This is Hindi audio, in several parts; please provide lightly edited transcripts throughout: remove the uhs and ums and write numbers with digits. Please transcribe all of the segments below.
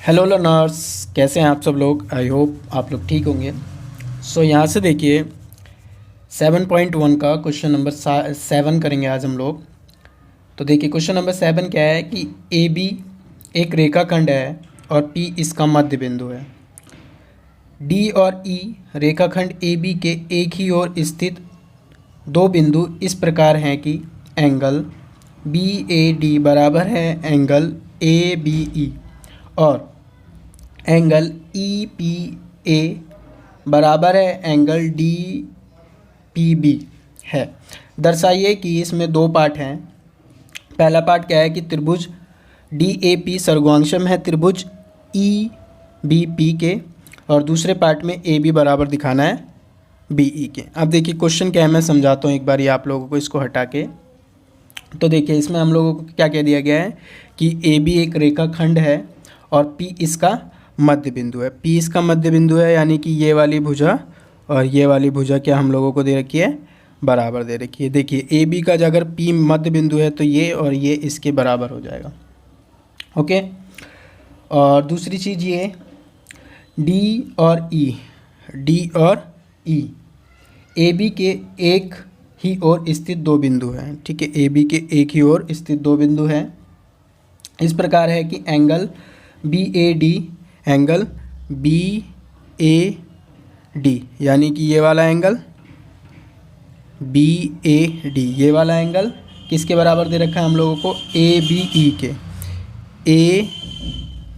हेलो लर्नर्स, कैसे हैं आप सब लोग। आई होप आप लोग ठीक होंगे। यहाँ से देखिए 7.1 का क्वेश्चन नंबर 7 करेंगे आज हम लोग। तो देखिए क्वेश्चन नंबर 7 क्या है कि ए बी एक रेखाखंड है और पी इसका मध्य बिंदु है। डी और ई रेखाखंड ए बी के एक ही ओर स्थित दो बिंदु इस प्रकार हैं कि एंगल बी ए डी बराबर है एंगल ए बी ई और एंगल ई पी ए बराबर है एंगल डी पी बी है। दर्शाइए कि इसमें दो पार्ट हैं। पहला पार्ट क्या है कि त्रिभुज डी ए पी सर्वांगसम है त्रिभुज ई बी पी के, और दूसरे पार्ट में ए बी बराबर दिखाना है बी ई के। अब देखिए क्वेश्चन क्या है, मैं समझाता हूँ एक बार ये आप लोगों को, इसको हटा के। तो देखिए इसमें हम लोगों को क्या कह दिया गया है कि ए बी एक रेखाखंड है और पी इसका मध्य बिंदु है। पी इसका मध्य बिंदु है, यानी कि ये वाली भुजा और ये वाली भुजा क्या हम लोगों को दे रखी है, बराबर दे रखी है। देखिए ए बी का अगर पी मध्य बिंदु है तो ये और ये इसके बराबर हो जाएगा। ओके, और दूसरी चीज़ ये डी और ई ए बी के एक ही ओर स्थित दो बिंदु हैं। ठीक है, ए बी के एक ही ओर स्थित दो बिंदु हैं। इस प्रकार है कि एंगल बी ए डी यानी कि ये वाला एंगल बी ए डी, ये वाला एंगल किसके बराबर दे रखा है हम लोगों को, ए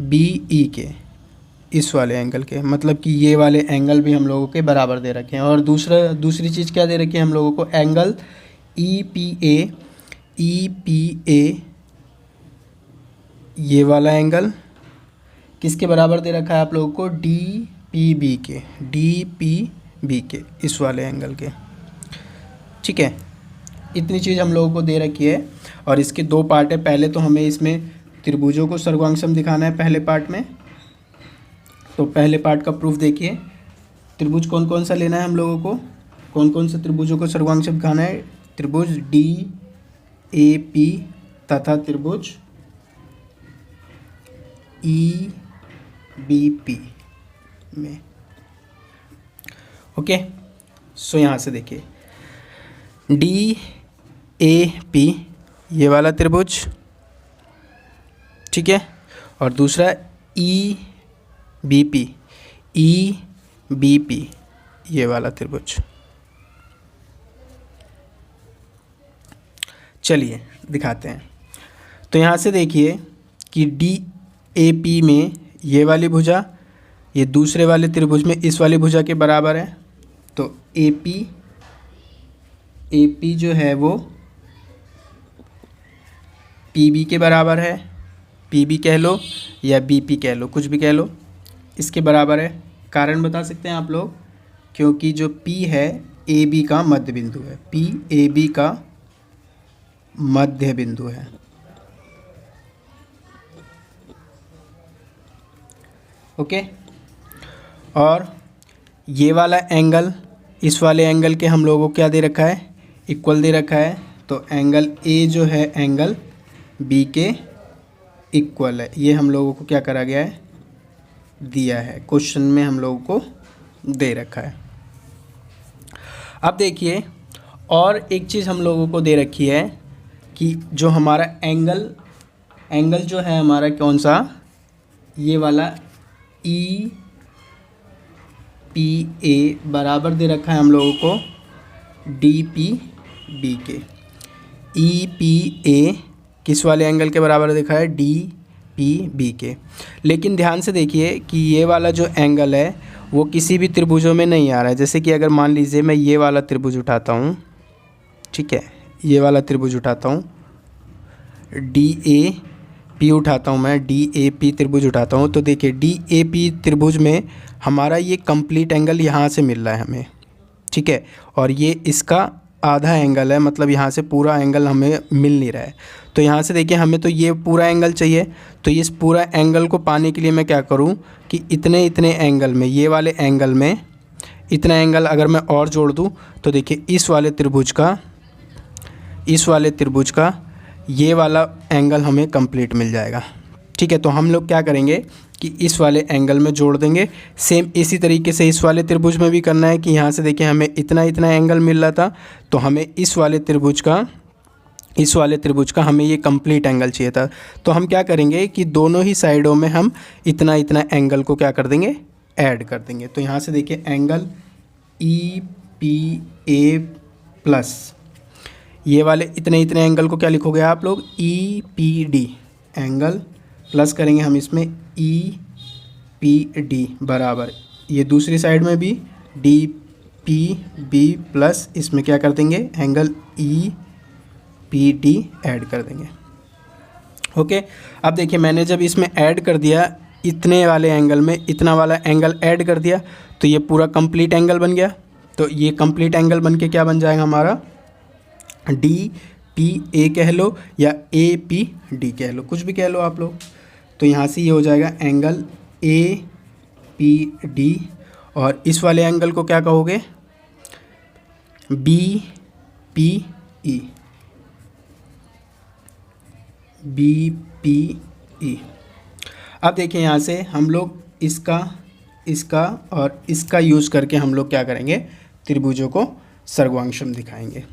बी ई के इस वाले एंगल के, मतलब कि ये वाले एंगल भी हम लोगों के बराबर दे रखे हैं। और दूसरी चीज़ क्या दे रखी है हम लोगों को, एंगल ई पी ए ये वाला एंगल किसके बराबर दे रखा है आप लोगों को, डी पी बी के इस वाले एंगल के। ठीक है, इतनी चीज़ हम लोगों को दे रखी है और इसके दो पार्ट है। पहले तो हमें इसमें त्रिभुजों को सर्वांगसम दिखाना है पहले पार्ट में। तो पहले पार्ट का प्रूफ देखिए, त्रिभुज कौन कौन सा लेना है हम लोगों को, कौन कौन से त्रिभुजों को सर्वांगसम दिखाना है, त्रिभुज डी ए पी तथा त्रिभुज ई बी पी में। ओके, यहाँ से देखिए डी ए पी ये वाला त्रिभुज, ठीक है, और दूसरा ई बी पी ये वाला त्रिभुज। चलिए दिखाते हैं। तो यहाँ से देखिए कि डी ए पी में ये वाली भुजा ये दूसरे वाले त्रिभुज में इस वाली भुजा के बराबर है। तो ए पी जो है वो पी बी के बराबर है, पी बी कह लो या बी पी कह लो, कुछ भी कह लो, इसके बराबर है। कारण बता सकते हैं आप लोग, क्योंकि जो पी है ए बी का मध्य बिंदु है, पी ए बी का मध्य बिंदु है। ओके, और ये वाला एंगल इस वाले एंगल के हम लोगों को क्या दे रखा है, इक्वल दे रखा है। तो एंगल ए जो है एंगल बी के इक्वल है। ये हम लोगों को क्या करा गया है, दिया है, क्वेश्चन में हम लोगों को दे रखा है। अब देखिए और एक चीज़ हम लोगों को दे रखी है कि जो हमारा एंगल जो है हमारा कौन सा, ये वाला ई पी ए बराबर दे रखा है हम लोगों को डी पी बी के। ई पी ए किस वाले एंगल के बराबर देखा है, डी पी बी के। लेकिन ध्यान से देखिए कि ये वाला जो एंगल है वो किसी भी त्रिभुजों में नहीं आ रहा है। जैसे कि अगर मान लीजिए मैं ये वाला त्रिभुज उठाता हूँ, ठीक है, ये वाला त्रिभुज उठाता हूँ, डी ए पी उठाता हूँ, मैं डी ए पी त्रिभुज उठाता हूँ। तो देखिए डी ए पी त्रिभुज में हमारा ये कंप्लीट एंगल यहाँ से मिल रहा है हमें, ठीक है, और ये इसका आधा एंगल है, मतलब यहाँ से पूरा एंगल हमें मिल नहीं रहा है। तो यहाँ से देखिए हमें तो ये पूरा एंगल चाहिए। तो इस पूरा एंगल को पाने के लिए मैं क्या करूँ कि इतने एंगल में, ये वाले एंगल में इतना एंगल अगर मैं और जोड़ दूँ तो देखिए इस वाले त्रिभुज का ये वाला एंगल हमें कंप्लीट मिल जाएगा। ठीक है, तो हम लोग क्या करेंगे कि इस वाले एंगल में जोड़ देंगे। सेम इसी तरीके से इस वाले त्रिभुज में भी करना है कि यहाँ से देखिए हमें इतना इतना एंगल मिल रहा था, तो हमें इस वाले त्रिभुज का हमें ये कंप्लीट एंगल चाहिए था। तो हम क्या करेंगे कि दोनों ही साइडों में हम इतना इतना एंगल को क्या कर देंगे, ऐड कर देंगे। तो यहाँ से देखिए एंगल EPA प्लस ये वाले इतने इतने एंगल को क्या लिखोगे आप लोग, EPD एंगल प्लस करेंगे हम इसमें EPD बराबर ये दूसरी साइड में भी DPB प्लस इसमें क्या कर देंगे एंगल EPD ऐड कर देंगे। ओके, अब देखिए मैंने जब इसमें ऐड कर दिया इतने वाले एंगल में इतना वाला एंगल ऐड कर दिया तो ये पूरा कंप्लीट एंगल बन गया। तो ये कंप्लीट एंगल बन के क्या बन जाएगा हमारा, DPA कह लो या APD कह लो, कुछ भी कह लो आप लोग। तो यहाँ से ये हो जाएगा एंगल APD और इस वाले एंगल को क्या कहोगे, BPE। अब देखिए यहाँ से हम लोग इसका और इसका यूज़ करके हम लोग क्या करेंगे, त्रिभुजों को सर्वांशम दिखाएंगे।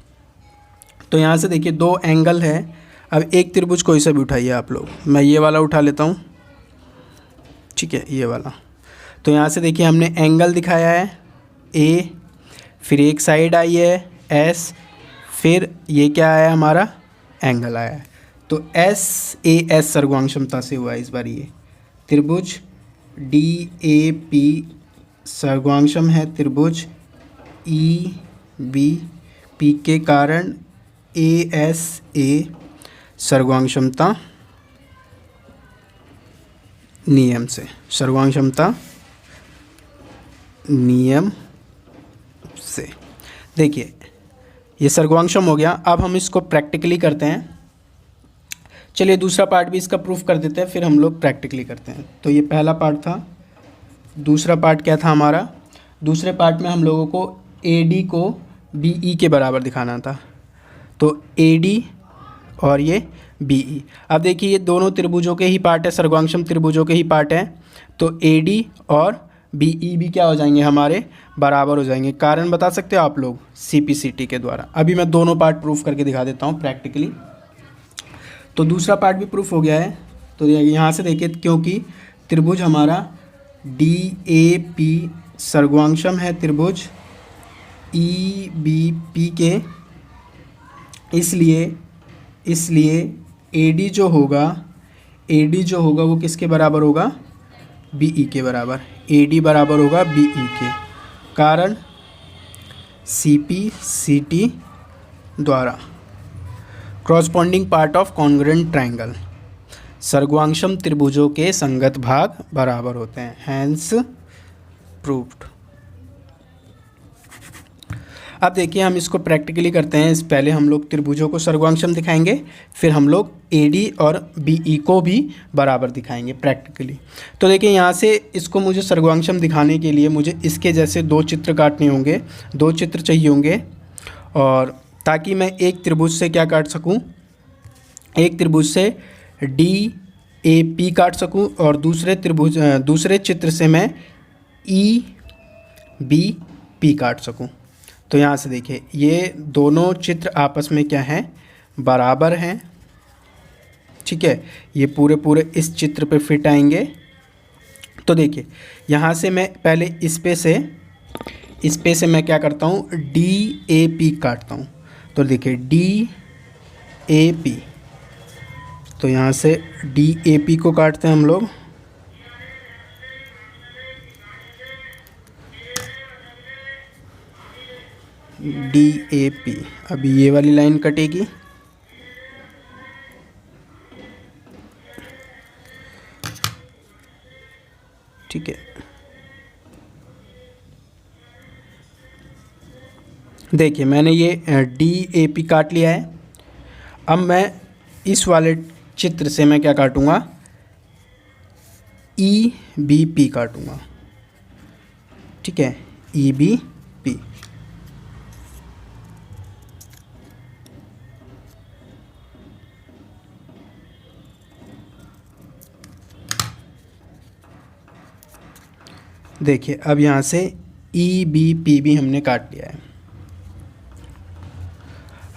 तो यहाँ से देखिए दो एंगल है। अब एक त्रिभुज कोई सा भी उठाइए आप लोग, मैं ये वाला उठा लेता हूँ, ठीक है, ये वाला। तो यहाँ से देखिए हमने एंगल दिखाया है A, फिर एक साइड आई है S, फिर ये क्या आया हमारा एंगल आया है। तो SAS सर्वांशमता से हुआ है इस बार ये त्रिभुज DAP सर्वांशम है त्रिभुज EBP के कारण ASA सर्वांशमता नियम से, सर्वांशमता नियम से। देखिए ये सर्वांशम हो गया। अब हम इसको प्रैक्टिकली करते हैं। चलिए दूसरा पार्ट भी इसका प्रूफ कर देते हैं, फिर हम लोग प्रैक्टिकली करते हैं। तो ये पहला पार्ट था। दूसरा पार्ट क्या था हमारा, दूसरे पार्ट में हम लोगों को AD को BE के बराबर दिखाना था। तो AD और ये BE, अब देखिए ये दोनों त्रिभुजों के ही पार्ट है, सर्वांशम त्रिभुजों के ही पार्ट है। तो AD और BE भी क्या हो जाएंगे, हमारे बराबर हो जाएंगे। कारण बता सकते हो आप लोग, CPCT के द्वारा। अभी मैं दोनों पार्ट प्रूफ करके दिखा देता हूँ प्रैक्टिकली। तो दूसरा पार्ट भी प्रूफ हो गया है। तो यहाँ से देखिए क्योंकि त्रिभुज हमारा DAP सर्वांशम है त्रिभुज EBP के, इसलिए AD जो होगा वो किसके बराबर होगा, BE के बराबर। AD बराबर होगा BE के, कारण CPCT द्वारा। Corresponding part of congruent triangle, सर्वांशम त्रिभुजों के संगत भाग बराबर होते हैं, हैंस प्रूव्ड। अब देखिए हम इसको प्रैक्टिकली करते हैं। इस पहले हम लोग त्रिभुजों को सर्वांशम दिखाएंगे, फिर हम लोग AD और BE को भी बराबर दिखाएंगे प्रैक्टिकली। तो देखिए यहाँ से इसको मुझे सर्वांशम दिखाने के लिए मुझे इसके जैसे दो चित्र काटने होंगे, दो चित्र चाहिए होंगे, और ताकि मैं एक त्रिभुज से क्या काट सकूं, एक त्रिभुज से DAP काट सकूं और दूसरे चित्र से मैं EBP काट सकूं। तो यहाँ से देखिए ये दोनों चित्र आपस में क्या हैं, बराबर हैं, ठीक है। ये पूरे इस चित्र पे फिट आएंगे। तो देखिए यहाँ से मैं पहले इस पे से मैं क्या करता हूँ, DAP काटता हूँ। तो देखिए DAP, तो यहाँ से DAP को काटते हैं हम लोग। DAP, अभी ये वाली लाइन कटेगी, ठीक है। देखिए मैंने ये DAP काट लिया है। अब मैं इस वाले चित्र से मैं क्या काटूंगा, EBP काटूंगा, ठीक है, EBP। देखिए अब यहाँ से ई बी पी भी हमने काट लिया है।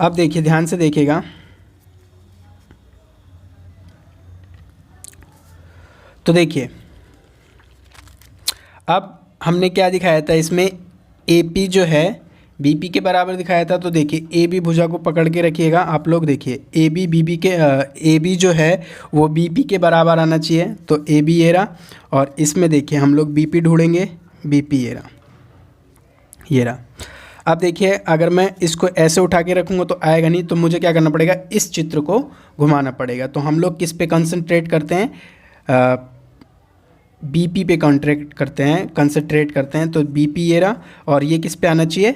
अब देखिए ध्यान से देखिएगा, तो देखिए अब हमने क्या दिखाया था इसमें, ए पी जो है बी पी के बराबर दिखाया था। तो देखिए ए बी भुजा को पकड़ के रखिएगा आप लोग। देखिए ए बी बी बी के ए बी जो है वो बी पी के बराबर आना चाहिए। तो ए बी ये रहा, और इसमें देखिए हम लोग बी पी ढूंढेंगे, बी पी ये रहा, ये रहा। अब देखिए अगर मैं इसको ऐसे उठा के रखूँगा तो आएगा नहीं, तो मुझे क्या करना पड़ेगा, इस चित्र को घुमाना पड़ेगा। तो हम लोग किस पे कंसंट्रेट करते हैं, बीपी पे कंसंट्रेट करते हैं। तो बीपी ये रहा, और ये किस पे आना चाहिए,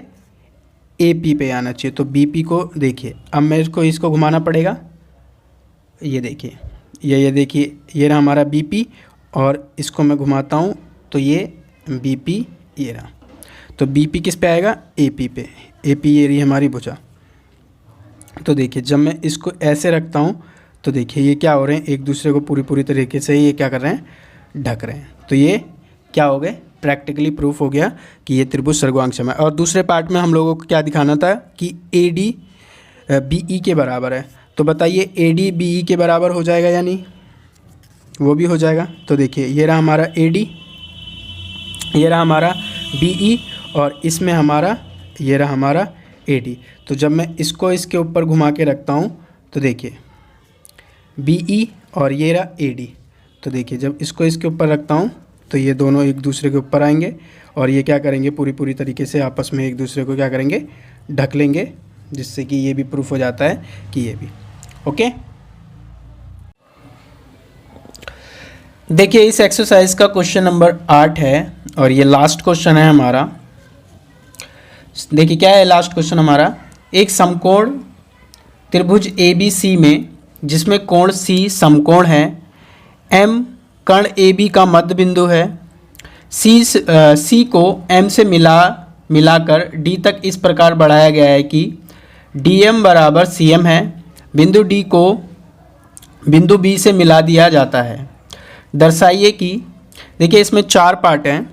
एपी पे आना चाहिए। तो बीपी को देखिए अब मैं इसको घुमाना पड़ेगा। ये देखिए ये देखिए ये रहा हमारा बीपी, और इसको मैं घुमाता हूँ तो ये बीपी ये रहा। तो बीपी किस पे आएगा, एपी पे। एपी ये रही हमारी भुजा। तो देखिए जब मैं इसको ऐसे रखता हूँ तो देखिए ये क्या हो रहे हैं, एक दूसरे को पूरी तरीके से ये क्या कर रहे हैं, ढक रहे हैं। तो ये क्या हो गए, प्रैक्टिकली प्रूफ हो गया कि ये त्रिभुज सर्वांगसम है। और दूसरे पार्ट में हम लोगों को क्या दिखाना था कि ए डी बी ई के बराबर है। तो बताइए ए डी बी ई के बराबर हो जाएगा या नहीं, वो भी हो जाएगा। तो देखिए ये रहा हमारा ए डी, ये रहा हमारा बी ई, और इसमें हमारा ये रहा हमारा ए डी। तो जब मैं इसको इसके ऊपर घुमा के रखता हूँ तो देखिए बी ई और ये रहा ए डी। तो देखिए जब इसको इसके ऊपर रखता हूँ तो ये दोनों एक दूसरे के ऊपर आएंगे, और ये क्या करेंगे, पूरी तरीके से आपस में एक दूसरे को क्या करेंगे, ढक लेंगे, जिससे कि ये भी प्रूफ हो जाता है कि ये भी ओके। देखिए इस एक्सरसाइज का क्वेश्चन नंबर 8 है, और ये लास्ट क्वेश्चन है हमारा। देखिए क्या है लास्ट क्वेश्चन हमारा, एक समकोण त्रिभुज ए बी सी में जिसमें कोण सी समकोण है, एम कर्ण ए बी का मध्य बिंदु है, सी को एम से मिलाकर डी तक इस प्रकार बढ़ाया गया है कि डी एम बराबर सी एम है। बिंदु डी को बिंदु बी से मिला दिया जाता है। दर्शाइए कि, देखिए इसमें 4 पार्ट हैं,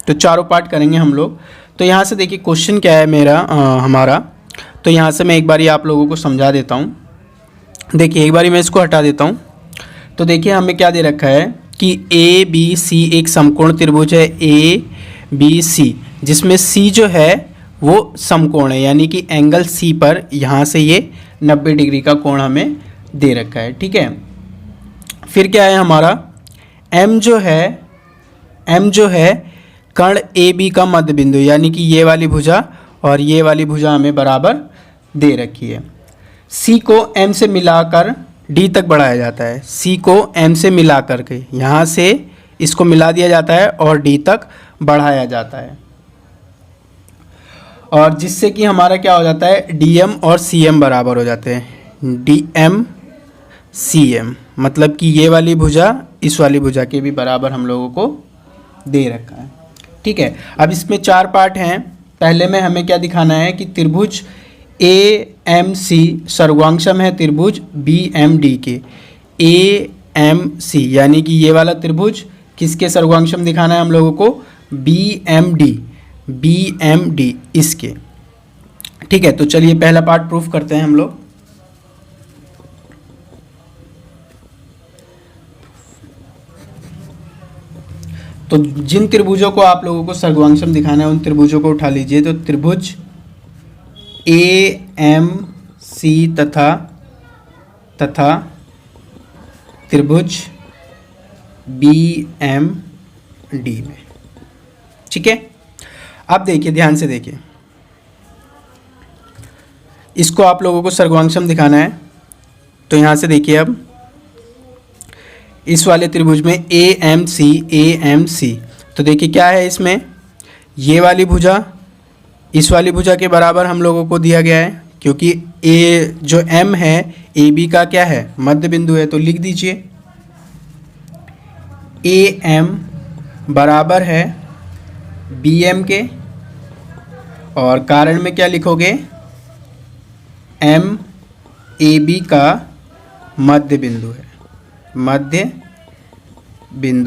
तो चारों पार्ट करेंगे हम लोग। तो यहाँ से देखिए क्वेश्चन क्या है मेरा हमारा, तो यहाँ से मैं एक बारी आप लोगों को समझा देता हूँ। देखिए एक बारी मैं इसको हटा देता हूँ। तो देखिए हमें क्या दे रखा है कि ए बी सी एक समकोण त्रिभुज है, ए बी सी, जिसमें सी जो है वो समकोण है, यानी कि एंगल सी पर यहाँ से ये 90 डिग्री का कोण हमें दे रखा है, ठीक है। फिर क्या है हमारा, एम जो है कर्ण ए बी का मध्य बिंदु, यानी कि ये वाली भुजा और ये वाली भुजा हमें बराबर दे रखी है। सी को एम से मिलाकर डी तक बढ़ाया जाता है। सी को एम से मिला करके यहाँ से इसको मिला दिया जाता है और डी तक बढ़ाया जाता है, और जिससे कि हमारा क्या हो जाता है, डी एम और सी एम बराबर हो जाते हैं। डी एम सी एम मतलब कि ये वाली भुजा इस वाली भुजा के भी बराबर हम लोगों को दे रखा है, ठीक है। अब इसमें 4 पार्ट हैं। पहले में हमें क्या दिखाना है कि त्रिभुज ए एम सी सर्वांगसम है त्रिभुज बी एम डी के। ए एम सी यानी कि ये वाला त्रिभुज किसके सर्वांगसम दिखाना है हम लोगों को, बी एम डी इसके, ठीक है। तो चलिए पहला पार्ट प्रूफ करते हैं हम लोग। तो जिन त्रिभुजों को आप लोगों को सर्वांगसम दिखाना है उन त्रिभुजों को उठा लीजिए। तो त्रिभुज ए एम सी तथा त्रिभुज बी एम डी में, ठीक है। अब देखिए ध्यान से देखिए, इसको आप लोगों को सर्वांगसम दिखाना है। तो यहाँ से देखिए अब इस वाले त्रिभुज में ए एम सी, तो देखिए क्या है इसमें, ये वाली भुजा इस वाली भुजा के बराबर हम लोगों को दिया गया है, क्योंकि ए जो एम है ए बी का क्या है, मध्य बिंदु है। तो लिख दीजिए ए एम बराबर है बी एम के, और कारण में क्या लिखोगे, एम ए बी का मध्य बिंदु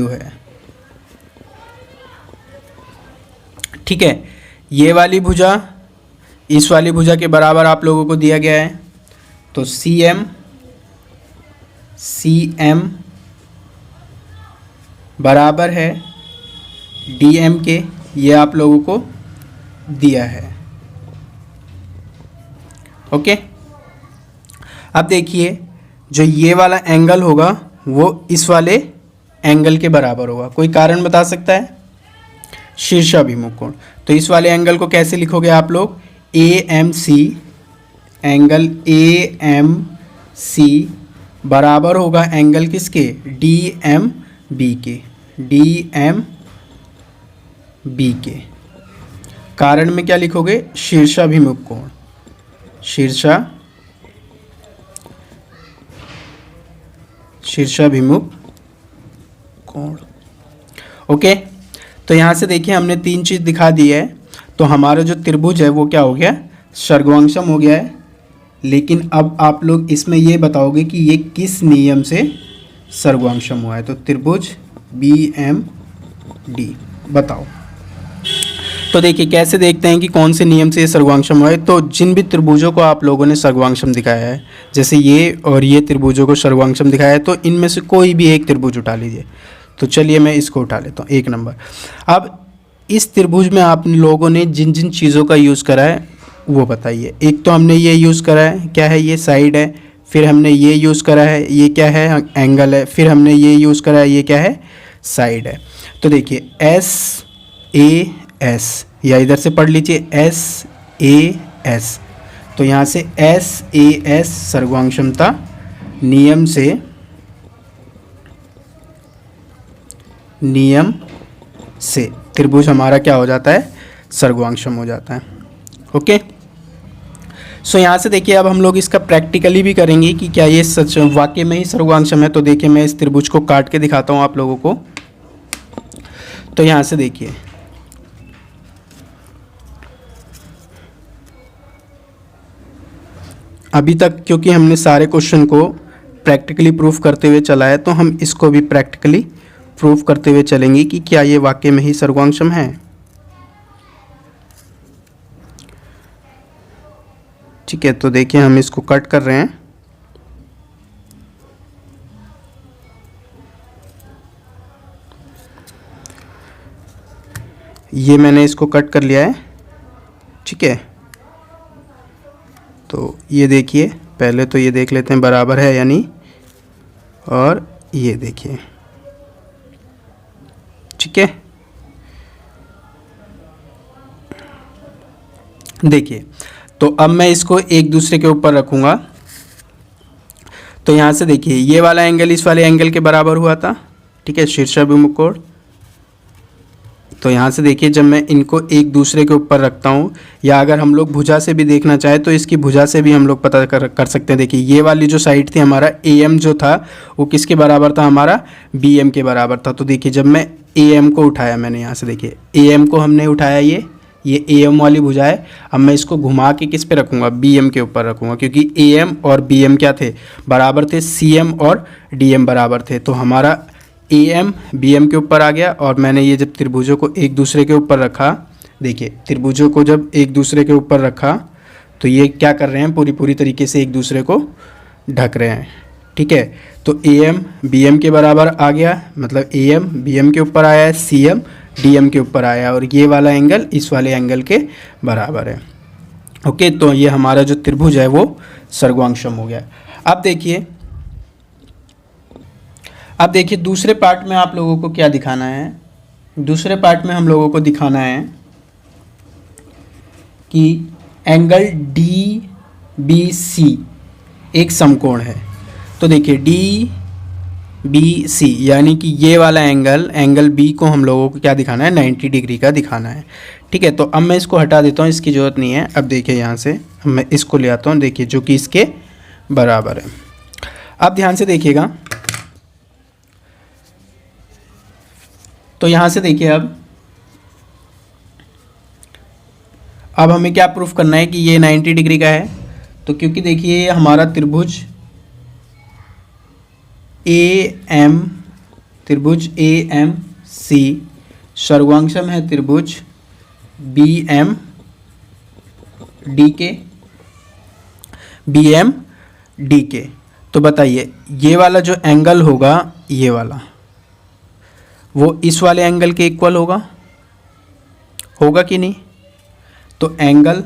है, ठीक है। ये वाली भुजा इस वाली भुजा के बराबर आप लोगों को दिया गया है, तो सी एम बराबर है डी एम के, ये आप लोगों को दिया है। ओके, अब देखिए जो ये वाला एंगल होगा वो इस वाले एंगल के बराबर होगा। कोई कारण बता सकता है? शीर्षाभिमुख कोण। तो इस वाले एंगल को कैसे लिखोगे आप लोग? A M C, angle A M C बराबर होगा एंगल किसके? डी एम बी के, डी एम बी के। कारण में क्या लिखोगे? शीर्षाभिमुख कोण, शीर्षाभिमुख कोण। ओके, तो यहाँ से देखिए हमने 3 चीज़ दिखा दी है। तो हमारा जो त्रिभुज है वो क्या हो गया? सर्वांगसम हो गया है। लेकिन अब आप लोग इसमें ये बताओगे कि ये किस नियम से सर्वांगसम हुआ है। तो त्रिभुज बी एम डी बताओ। तो देखिए कैसे देखते हैं कि कौन से नियम से ये सर्वांगसम हुआ है। तो जिन भी त्रिभुजों को आप लोगों ने सर्वांगसम दिखाया है, जैसे ये और ये त्रिभुजों को सर्वांगसम दिखाया है, तो इनमें से कोई भी एक त्रिभुज उठा लीजिए। तो चलिए मैं इसको उठा लेता हूँ 1 नंबर। अब इस त्रिभुज में आप लोगों ने जिन जिन चीज़ों का यूज़ करा है वो बताइए। एक तो हमने ये यूज़ करा है, क्या है? ये साइड है। फिर हमने ये यूज़ करा है, ये क्या है? एंगल है। फिर हमने ये यूज़ करा है, ये क्या है? साइड है। तो देखिए एस ए एस, या इधर से पढ़ लीजिए एस ए एस। तो यहाँ से एस ए एस सर्वांगसमता नियम से त्रिभुज हमारा क्या हो जाता है? सर्वांगसम हो जाता है। ओके, सो यहाँ से देखिए अब हम लोग इसका प्रैक्टिकली भी करेंगे कि क्या ये सच वाकई में ही सर्वांगसम है। तो देखिए मैं इस त्रिभुज को काट के दिखाता हूँ आप लोगों को। तो यहाँ से देखिए अभी तक क्योंकि हमने सारे क्वेश्चन को प्रैक्टिकली प्रूफ करते हुए चला है, तो हम इसको भी प्रैक्टिकली प्रूफ करते हुए चलेंगे कि क्या ये वाकई में ही सर्वांगसम है। ठीक है, तो देखिए हम इसको कट कर रहे हैं। ये मैंने इसको कट कर लिया है। ठीक है, तो ये देखिए पहले तो ये देख लेते हैं बराबर है या नहीं, और ये देखिए। ठीक है, देखिए तो अब मैं इसको एक दूसरे के ऊपर रखूँगा। तो यहाँ से देखिए ये वाला एंगल इस वाले एंगल के बराबर हुआ था। ठीक है, शीर्षाभिमुख कोण। तो यहाँ से देखिए जब मैं इनको एक दूसरे के ऊपर रखता हूँ, या अगर हम लोग भुजा से भी देखना चाहें तो इसकी भुजा से भी हम लोग पता कर सकते हैं। देखिए ये वाली जो साइड थी हमारा AM जो था वो किसके बराबर था? हमारा BM के बराबर था। तो देखिए जब मैं AM को उठाया, मैंने यहाँ से देखिए AM को हमने उठाया, ये AM वाली भुजा है। अब मैं इसको घुमा के किस पे रखूँगा? BM के ऊपर रखूँगा, क्योंकि AM और BM क्या थे? बराबर थे। CM और DM बराबर थे। तो हमारा AM BM के ऊपर आ गया। और मैंने ये जब त्रिभुजों को एक दूसरे के ऊपर रखा, देखिए त्रिभुजों को जब एक दूसरे के ऊपर रखा तो ये क्या कर रहे हैं? पूरी तरीके से एक दूसरे को ढक रहे हैं। ठीक है, तो AM BM के बराबर आ गया, मतलब AM BM के ऊपर आया है, CM DM के ऊपर आया, और ये वाला एंगल इस वाले एंगल के बराबर है। ओके, तो ये हमारा जो त्रिभुज है वो सर्वांगसम हो गया। अब देखिए दूसरे पार्ट में आप लोगों को क्या दिखाना है? दूसरे पार्ट में हम लोगों को दिखाना है कि एंगल DBC एक समकोण है। तो देखिए DBC यानी कि ये वाला एंगल B को हम लोगों को क्या दिखाना है? 90 डिग्री का दिखाना है। ठीक है, तो अब मैं इसको हटा देता हूँ, इसकी ज़रूरत नहीं है। अब देखिए यहाँ से मैं इसको ले आता हूँ, देखिए जो कि इसके बराबर है। अब ध्यान से देखिएगा, तो यहाँ से देखिए अब हमें क्या प्रूफ करना है कि ये 90 डिग्री का है। तो क्योंकि देखिए हमारा त्रिभुज AMC सर्वांगसम है त्रिभुज बी एम डी के, बी एम डी के। तो बताइए ये वाला जो एंगल होगा, ये वाला, वो इस वाले एंगल के इक्वल होगा, होगा कि नहीं? तो एंगल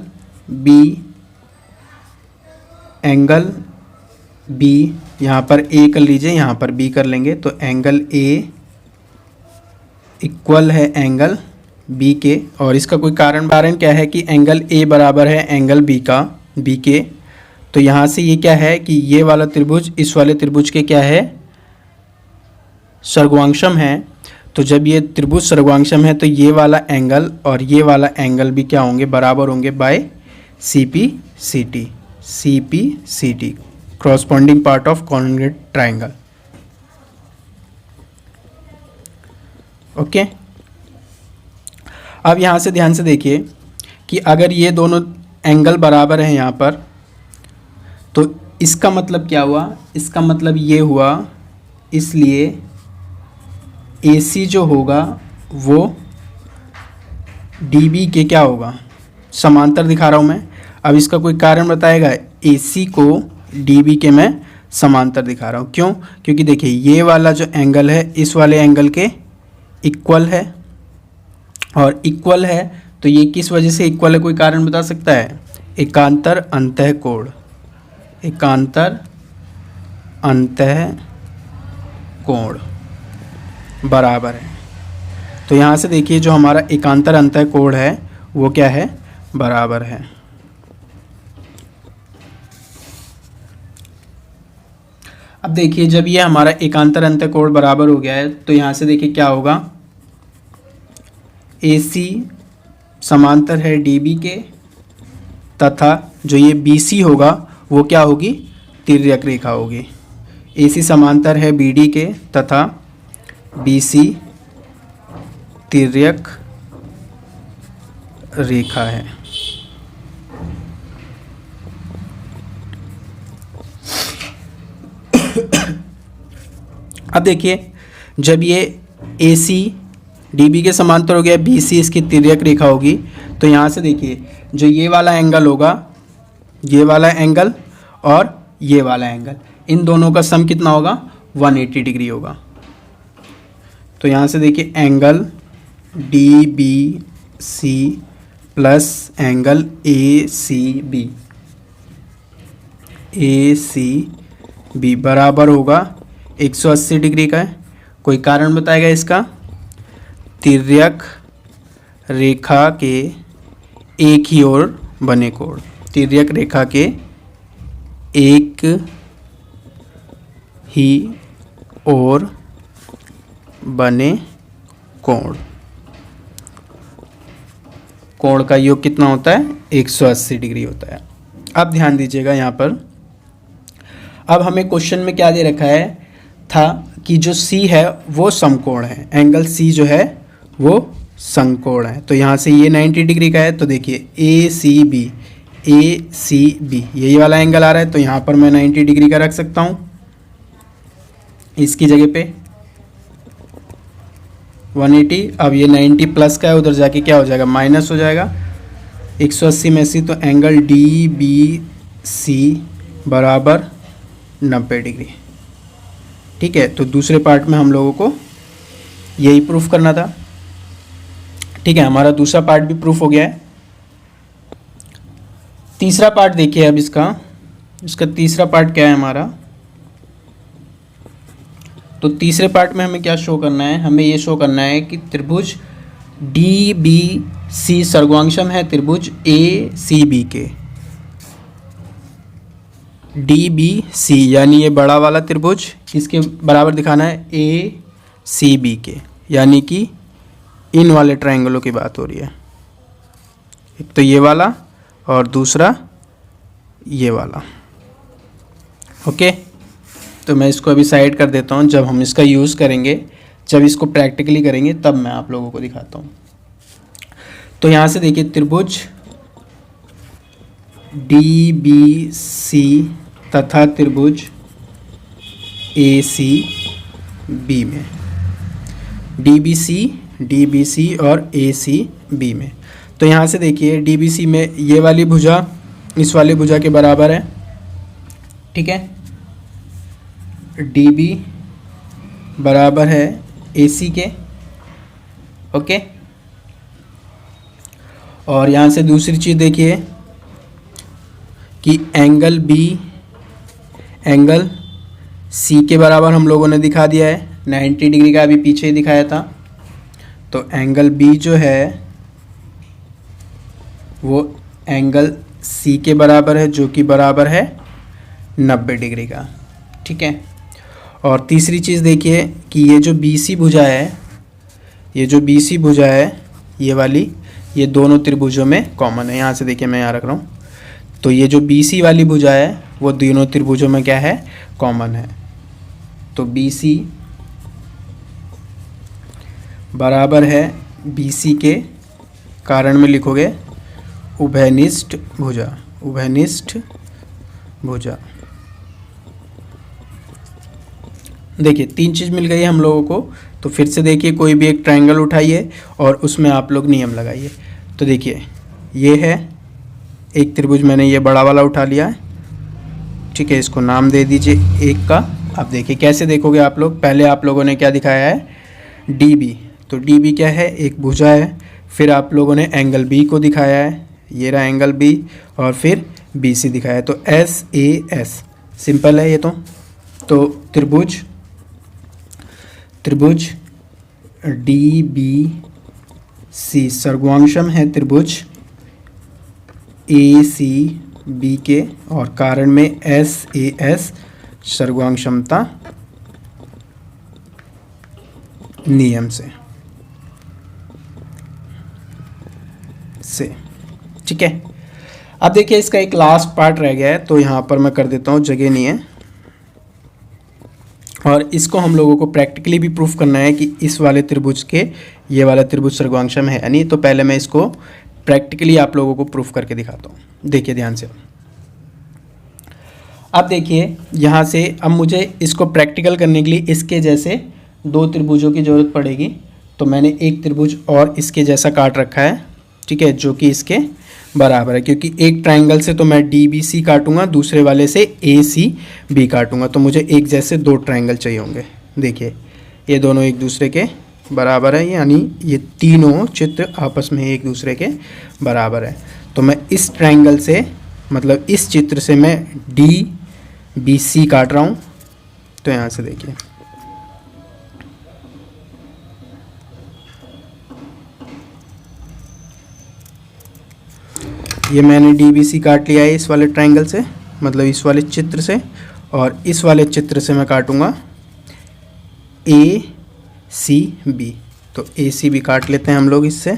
बी यहाँ पर ए कर लीजिए, यहाँ पर बी कर लेंगे, तो एंगल ए इक्वल है एंगल बी के। और इसका कोई कारण क्या है कि एंगल ए बराबर है एंगल बी के। तो यहाँ से ये क्या है कि ये वाला त्रिभुज इस वाले त्रिभुज के क्या है, सर्वांगसम है। तो जब ये त्रिभुज सर्वांगसम है तो ये वाला एंगल और ये वाला एंगल भी क्या होंगे, बराबर होंगे by C P C T, corresponding part of congruent triangle. Okay, अब यहाँ से ध्यान से देखिए कि अगर ये दोनों एंगल बराबर हैं यहाँ पर, तो इसका मतलब क्या हुआ, इसका मतलब ये हुआ, इसलिए AC जो होगा वो DB के क्या होगा, समांतर दिखा रहा हूँ मैं। अब इसका कोई कारण बताएगा, AC को DB के मैं समांतर दिखा रहा हूँ। क्यों? क्योंकि देखिए ये वाला जो एंगल है इस वाले एंगल के इक्वल है, और इक्वल है तो ये किस वजह से इक्वल है, कोई कारण बता सकता है? एकांतर अंतः कोण, एकांतर अंतः कोण बराबर है। तो यहाँ से देखिए जो हमारा एकांतर अंतः कोण है वो क्या है, बराबर है। अब देखिए जब ये हमारा एकांतर अंतः कोण बराबर हो गया है तो यहाँ से देखिए क्या होगा, AC समांतर है DB के, तथा जो ये BC होगा वो क्या होगी, तिर्यक रेखा होगी। AC समांतर है BD के तथा BC तिर्यक रेखा है। अब देखिए जब ये AC DB के समांतर हो गया, BC इसकी तिर्यक रेखा होगी, तो यहाँ से देखिए जो ये वाला एंगल होगा, ये वाला एंगल और ये वाला एंगल, इन दोनों का सम कितना होगा, 180 डिग्री होगा। तो यहाँ से देखिए angle DBC plus angle ACB बराबर होगा 180 डिग्री का है। कोई कारण बताएगा इसका? तिर्यक रेखा के एक ही ओर बने कोण, तिर्यक रेखा के एक ही ओर बने कोण, कोण का योग कितना होता है, 180 डिग्री होता है। अब ध्यान दीजिएगा यहाँ पर, अब हमें क्वेश्चन में क्या दे रखा है था कि जो C है वो समकोण है, एंगल C जो है वो समकोण है। तो यहाँ से ये 90 डिग्री का है, तो देखिए ACB यही वाला एंगल आ रहा है, तो यहाँ पर मैं 90 डिग्री का रख सकता हूँ इसकी जगह पे 180। अब ये 90 प्लस का है, उधर जाके क्या हो जाएगा, माइनस हो जाएगा 180 में से। तो एंगल DBC बराबर 90 डिग्री। ठीक है, तो दूसरे पार्ट में हम लोगों को यही प्रूफ करना था। ठीक है, हमारा दूसरा पार्ट भी प्रूफ हो गया है। तीसरा पार्ट देखिए अब इसका तीसरा पार्ट क्या है हमारा। तो तीसरे पार्ट में हमें क्या शो करना है, हमें ये शो करना है कि त्रिभुज DBC सर्वांगसम है त्रिभुज ACB के। DBC यानी ये बड़ा वाला त्रिभुज किसके बराबर दिखाना है, ACB के, यानी कि इन वाले ट्रायंगलों की बात हो रही है। एक तो ये वाला और दूसरा ये वाला। ओके, तो मैं इसको अभी साइड कर देता हूँ। जब हम इसका यूज़ करेंगे, जब इसको प्रैक्टिकली करेंगे, तब मैं आप लोगों को दिखाता हूँ। तो यहाँ से देखिए त्रिभुज DBC तथा त्रिभुज ACB में, DBC और ACB में। तो यहाँ से देखिए DBC में ये वाली भुजा इस वाली भुजा के बराबर है, ठीक है। DB बराबर है AC के, ओके। और यहाँ से दूसरी चीज़ देखिए कि एंगल B एंगल C के बराबर हम लोगों ने दिखा दिया है, 90 डिग्री का अभी पीछे ही दिखाया था। तो एंगल B जो है वो एंगल C के बराबर है, जो कि बराबर है 90 डिग्री का, ठीक है। और तीसरी चीज़ देखिए कि ये जो BC भुजा है, ये जो BC भुजा है ये वाली, ये दोनों त्रिभुजों में कॉमन है। यहाँ से देखिए मैं यहाँ रख रहा हूँ, तो ये जो BC वाली भुजा है वो दोनों त्रिभुजों में क्या है, कॉमन है। तो BC बराबर है BC के, कारण में लिखोगे उभयनिष्ठ भुजा, उभयनिष्ठ भुजा। देखिए 3 चीज़ मिल गई है हम लोगों को। तो फिर से देखिए कोई भी एक ट्रायंगल उठाइए और उसमें आप लोग नियम लगाइए। तो देखिए ये है एक त्रिभुज, मैंने ये बड़ा वाला उठा लिया है, ठीक है। इसको नाम दे दीजिए 1 का। अब देखिए कैसे देखोगे आप लोग, पहले आप लोगों ने क्या दिखाया है, DB। तो DB क्या है, एक भुजा है। फिर आप लोगों ने एंगल B को दिखाया है, ये रहा एंगल B, और फिर BC दिखाया है। तो SAS सिंपल है ये। तो त्रिभुज DBC सर्वांशम है त्रिभुज ACB के, और कारण में SAS सर्वांशमता नियम से, ठीक है। अब देखिए इसका एक लास्ट पार्ट रह गया है, तो यहाँ पर मैं कर देता हूँ, जगह नहीं है। और इसको हम लोगों को प्रैक्टिकली भी प्रूफ करना है कि इस वाले त्रिभुज के ये वाला त्रिभुज सर्वांशम है या नहीं। तो पहले मैं इसको प्रैक्टिकली आप लोगों को प्रूफ करके दिखाता हूँ। देखिए ध्यान से। अब देखिए यहाँ से अब मुझे इसको प्रैक्टिकल करने के लिए इसके जैसे 2 त्रिभुजों की ज़रूरत पड़ेगी। तो मैंने एक त्रिभुज और इसके जैसा काट रखा है, ठीक है, जो कि इसके बराबर है। क्योंकि एक ट्रायंगल से तो मैं DBC काटूंगा, दूसरे वाले से ACB काटूंगा, तो मुझे एक जैसे 2 ट्रायंगल चाहिए होंगे। देखिए ये दोनों एक दूसरे के बराबर है, यानी ये तीनों चित्र आपस में एक दूसरे के बराबर है। तो मैं इस ट्रायंगल से, मतलब इस चित्र से मैं DBC काट रहा हूँ। तो यहाँ से देखिए ये मैंने DBC काट लिया है इस वाले ट्रायंगल से, मतलब इस वाले चित्र से। और इस वाले चित्र से मैं काटूंगा ACB। तो ACB काट लेते हैं हम लोग इससे।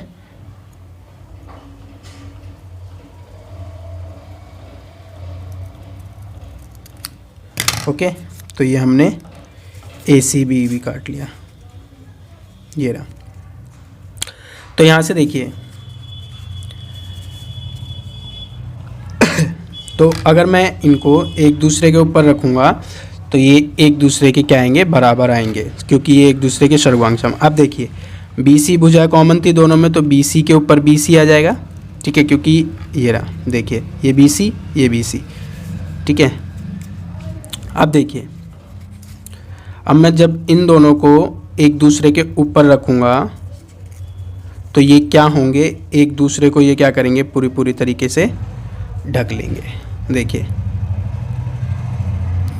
ओके, तो ये हमने ACB भी काट लिया, ये रहा। तो यहाँ से देखिए तो अगर मैं इनको एक दूसरे के ऊपर रखूँगा तो ये एक दूसरे के क्या आएंगे, बराबर आएंगे, क्योंकि ये एक दूसरे के सर्वांशम। अब देखिए BC भुजा कॉमन थी दोनों में, तो BC के ऊपर BC आ जाएगा, ठीक है, क्योंकि ये रहा, देखिए ये BC ये BC, ठीक है। अब देखिए अब मैं जब इन दोनों को एक दूसरे के ऊपर रखूँगा तो ये क्या होंगे, एक दूसरे को ये क्या करेंगे, पूरी तरीके से ढक लेंगे। देखिए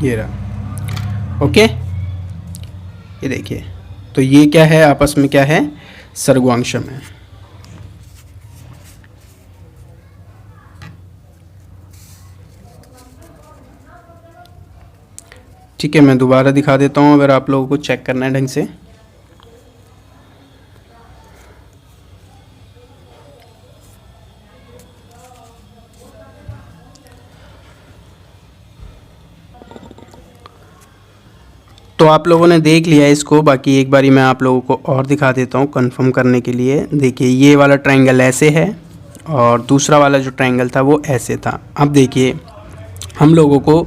ये रहा, ओके, ये देखिए। तो ये क्या है, आपस में क्या है, सर्वांशम है। ठीक है, मैं दोबारा दिखा देता हूँ अगर आप लोगों को चेक करना है ढंग से। तो आप लोगों ने देख लिया इसको, बाकी एक बारी मैं आप लोगों को और दिखा देता हूँ कंफर्म करने के लिए। देखिए ये वाला ट्रायंगल ऐसे है और दूसरा वाला जो ट्रायंगल था वो ऐसे था। अब देखिए हम लोगों को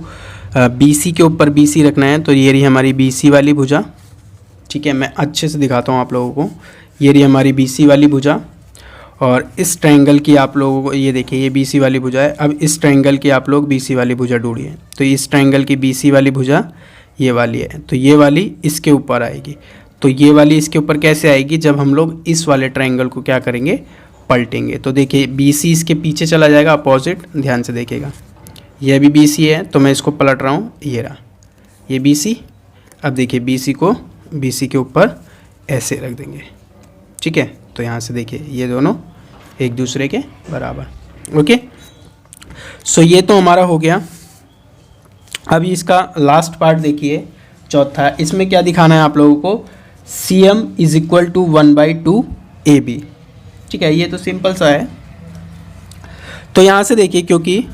BC के ऊपर BC रखना है, तो ये रही हमारी BC वाली भुजा, ठीक है। मैं अच्छे से दिखाता हूँ आप लोगों को, ये रही हमारी BC वाली भुजा। और इस ट्रायंगल की आप लोगों को ये देखिए ये BC वाली भुजा है। अब इस ट्रायंगल की आप लोग BC वाली भुजा ढूंढिए। तो इस ट्रायंगल की BC वाली भुजा ये वाली है, तो ये वाली इसके ऊपर आएगी। तो ये वाली इसके ऊपर कैसे आएगी, जब हम लोग इस वाले ट्रायंगल को क्या करेंगे, पलटेंगे। तो देखिए BC इसके पीछे चला जाएगा अपोजिट, ध्यान से देखिएगा। ये भी BC है तो मैं इसको पलट रहा हूँ, ये रहा ये BC। अब देखिए BC को BC के ऊपर ऐसे रख देंगे, ठीक है। तो यहाँ से देखिए ये दोनों एक दूसरे के बराबर। ओके, सो ये तो हमारा हो गया। अब इसका लास्ट पार्ट देखिए, चौथा। इसमें क्या दिखाना है आप लोगों को, CM is equal to 1/2 AB, ठीक है। ये तो सिंपल सा है। तो यहाँ से देखिए, क्योंकि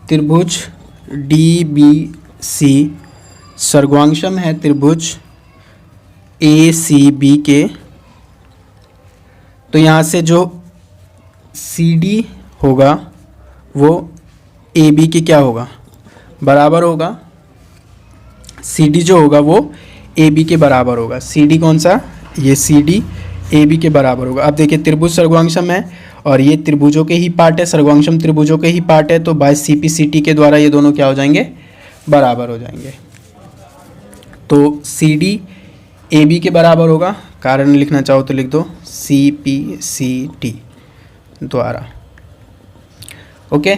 त्रिभुज DBC सर्वांगशम है त्रिभुज ACB के, तो यहाँ से जो CD होगा वो AB के क्या होगा, बराबर होगा। CD जो होगा वो AB के बराबर होगा। CD कौन सा, ये CD AB के बराबर होगा। अब देखिए त्रिभुज सर्वांगशम है और ये त्रिभुजों के ही पार्ट है, सर्वांगशम त्रिभुजों के ही पार्ट है, तो बाय CPCT के द्वारा ये दोनों क्या हो जाएंगे, बराबर हो जाएंगे। तो CD AB के बराबर होगा, कारण लिखना चाहो तो लिख दो CPCT द्वारा। ओके,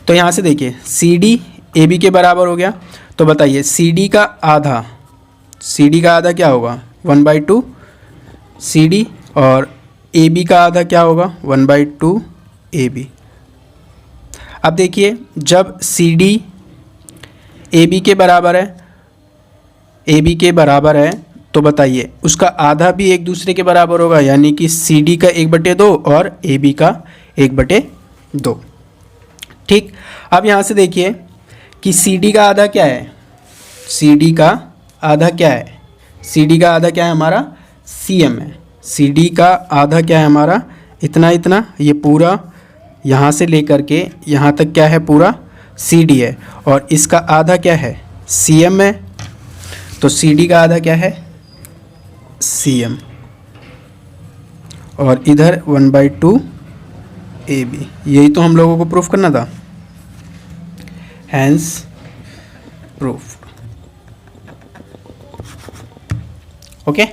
तो यहाँ से देखिए CD AB के बराबर हो गया। तो बताइए CD का आधा क्या होगा, 1/2 CD, और AB का आधा क्या होगा, 1/2 AB। अब देखिए जब CD AB के बराबर है तो बताइए उसका आधा भी एक दूसरे के बराबर होगा, यानी कि CD का 1/2 और AB का 1/2, ठीक। अब यहाँ से देखिए कि CD का आधा क्या है, CD का आधा क्या है हमारा CM है। CD का आधा क्या है हमारा, इतना, ये पूरा यहाँ से लेकर के यहाँ तक क्या है, पूरा CD है, और इसका आधा क्या है, CM है। तो CD का आधा क्या है, CM, और इधर 1/2 AB। यही तो हम लोगों को प्रूफ करना था, हैंस प्रूफ। ओके।